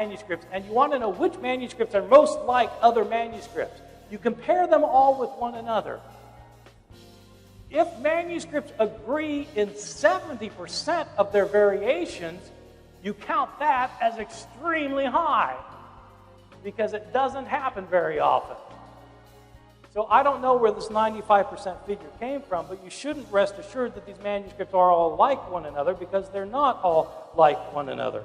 manuscripts, and you want to know which manuscripts are most like other manuscripts. You compare them all with one another. If manuscripts agree in 70% of their variations, you count that as extremely high, because it doesn't happen very often. So I don't know where this 95% figure came from, but you shouldn't rest assured that these manuscripts are all like one another, because they're not all like one another.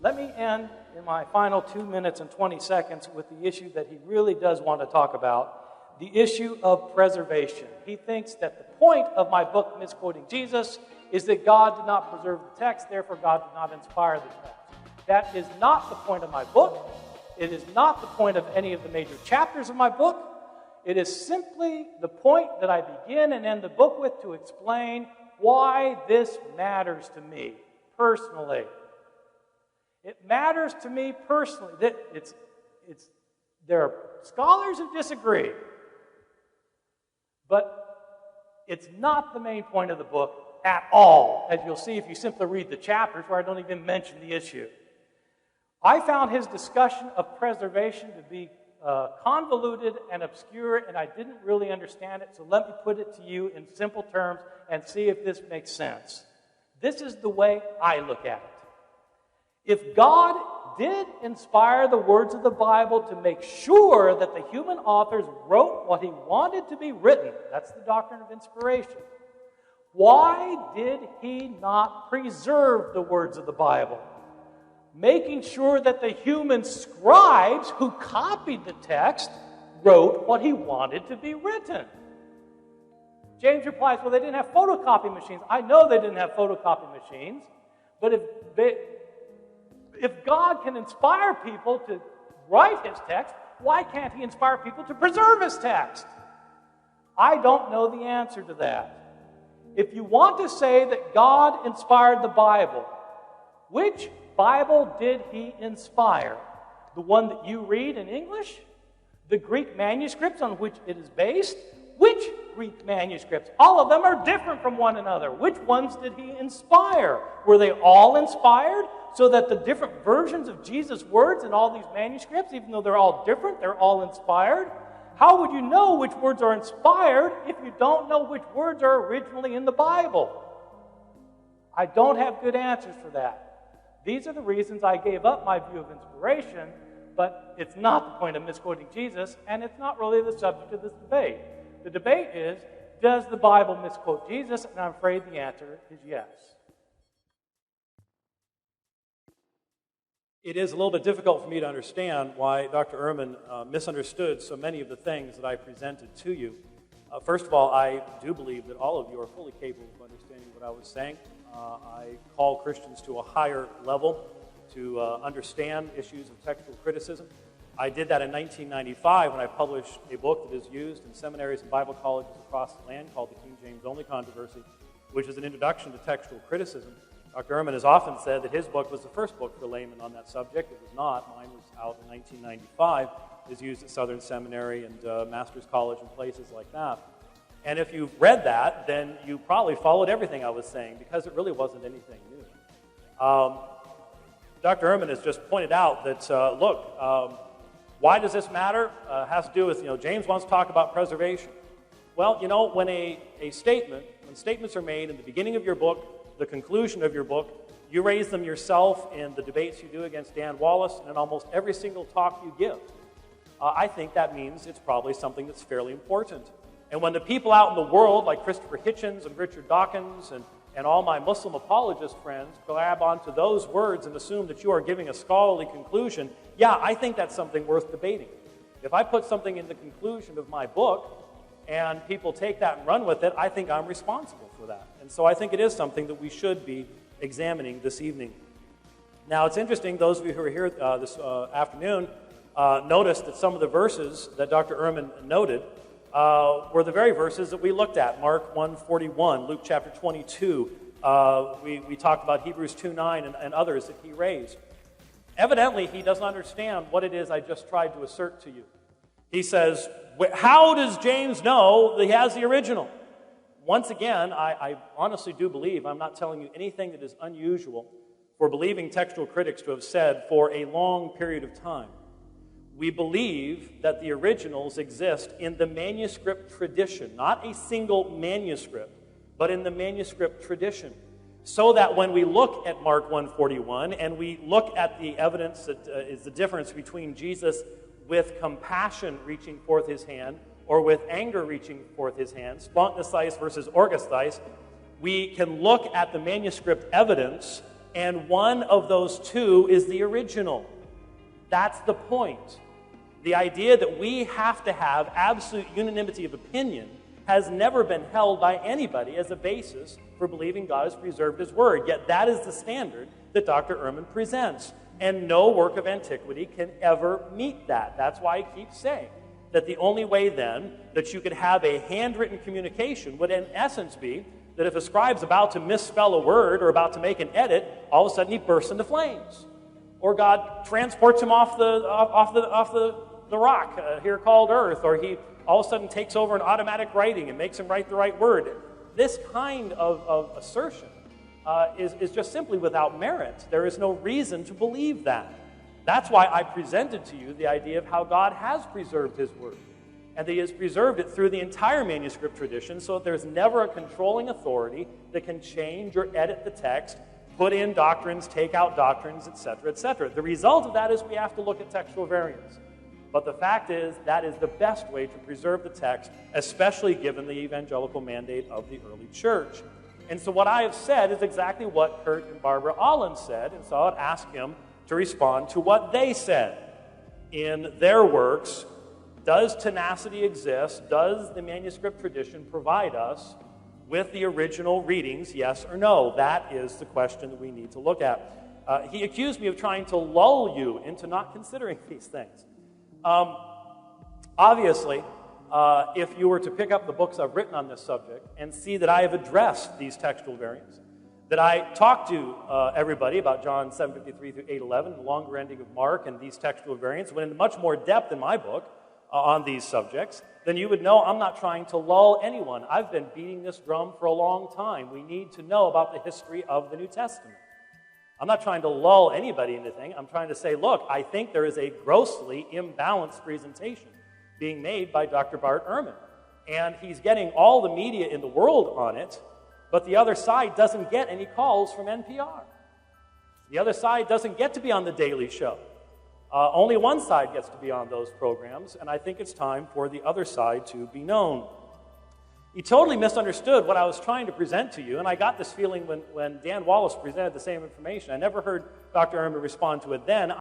Let me end in my final 2 minutes and 20 seconds with the issue that he really does want to talk about, the issue of preservation. He thinks that the point of my book, Misquoting Jesus, is that God did not preserve the text, therefore God did not inspire the text. That is not the point of my book. It is not the point of any of the major chapters of my book. It is simply the point that I begin and end the book with to explain why this matters to me personally. It matters to me personally. There are scholars who disagree, but it's not the main point of the book at all, as you'll see if you simply read the chapters where I don't even mention the issue. I found his discussion of preservation to be convoluted and obscure, and I didn't really understand it, so let me put it to you in simple terms and see if this makes sense. This is the way I look at it. If God did inspire the words of the Bible to make sure that the human authors wrote what he wanted to be written, that's the doctrine of inspiration, why did he not preserve the words of the Bible? Making sure that the human scribes who copied the text wrote what he wanted to be written. James replies, well, they didn't have photocopy machines. I know they didn't have photocopy machines, but if God can inspire people to write his text, why can't he inspire people to preserve his text? I don't know the answer to that. If you want to say that God inspired the Bible, which Bible did he inspire? The one that you read in English? The Greek manuscripts on which it is based? Which Greek manuscripts? All of them are different from one another. Which ones did he inspire? Were they all inspired? So that the different versions of Jesus' words in all these manuscripts, even though they're all different, they're all inspired? How would you know which words are inspired if you don't know which words are originally in the Bible? I don't have good answers for that. These are the reasons I gave up my view of inspiration, but it's not the point of misquoting Jesus, and it's not really the subject of this debate. The debate is, does the Bible misquote Jesus? And I'm afraid the answer is yes. It is a little bit difficult for me to understand why Dr. Ehrman misunderstood so many of the things that I presented to you. First of all, I do believe that all of you are fully capable of understanding what I was saying. I call Christians to a higher level to understand issues of textual criticism. I did that in 1995 when I published a book that is used in seminaries and Bible colleges across the land called The King James Only Controversy, which is an introduction to textual criticism. Dr. Ehrman has often said that his book was the first book for laymen on that subject. It was not. Mine was out in 1995. It was used at Southern Seminary and Master's College and places like that. And if you've read that, then you probably followed everything I was saying, because it really wasn't anything new. Dr. Ehrman has just pointed out that, why does this matter? It has to do with, James wants to talk about preservation. Well, when when statements are made in the beginning of your book, the conclusion of your book, you raise them yourself in the debates you do against Dan Wallace and in almost every single talk you give. I think that means it's probably something that's fairly important. And when the people out in the world, like Christopher Hitchens and Richard Dawkins and all my Muslim apologist friends, grab onto those words and assume that you are giving a scholarly conclusion, yeah, I think that's something worth debating. If I put something in the conclusion of my book and people take that and run with it, I think I'm responsible for that. And so I think it is something that we should be examining this evening. Now, it's interesting, those of you who are here this afternoon noticed that some of the verses that Dr. Ehrman noted were the very verses that we looked at. Mark 1:41, Luke chapter 22. We talked about Hebrews 2:9 and others that he raised. Evidently, he doesn't understand what it is I just tried to assert to you. He says, how does James know that he has the original? Once again, I honestly do believe I'm not telling you anything that is unusual for believing textual critics to have said for a long period of time, we believe that the originals exist in the manuscript tradition, not a single manuscript, but in the manuscript tradition. So that when we look at Mark 1:41 and we look at the evidence that is the difference between Jesus with compassion reaching forth his hand or with anger reaching forth his hand, spontaneous versus orgastheis, we can look at the manuscript evidence, and one of those two is the original. That's the point. The idea that we have to have absolute unanimity of opinion has never been held by anybody as a basis for believing God has preserved his word. Yet that is the standard that Dr. Ehrman presents. And no work of antiquity can ever meet that. That's why I keep saying that the only way then that you could have a handwritten communication would in essence be that if a scribe's about to misspell a word or about to make an edit, all of a sudden he bursts into flames. Or God transports him off the rock here called earth, or he all of a sudden takes over an automatic writing and makes him write the right word. This kind of assertion is just simply without merit. There is no reason to believe that. That's why I presented to you the idea of how God has preserved his word, and that he has preserved it through the entire manuscript tradition so that there's never a controlling authority that can change or edit the text, put in doctrines, take out doctrines, etc., etc. The result of that is we have to look at textual variants. But the fact is, that is the best way to preserve the text, especially given the evangelical mandate of the early church. And so what I have said is exactly what Kurt and Barbara Allen said, and so I would ask him to respond to what they said. In their works, does tenacity exist? Does the manuscript tradition provide us with the original readings, yes or no? That is the question that we need to look at. He accused me of trying to lull you into not considering these things. Obviously, if you were to pick up the books I've written on this subject and see that I have addressed these textual variants, that I talked to everybody about John 7:53 through 8:11, the longer ending of Mark, and these textual variants, went into much more depth in my book on these subjects, then you would know I'm not trying to lull anyone. I've been beating this drum for a long time. We need to know about the history of the New Testament. I'm not trying to lull anybody into anything. I'm trying to say, look, I think there is a grossly imbalanced presentation being made by Dr. Bart Ehrman. And he's getting all the media in the world on it, but the other side doesn't get any calls from NPR. The other side doesn't get to be on The Daily Show. Only one side gets to be on those programs, and I think it's time for the other side to be known. He totally misunderstood what I was trying to present to you, and I got this feeling when Dan Wallace presented the same information. I never heard Dr. Ehrman respond to it then.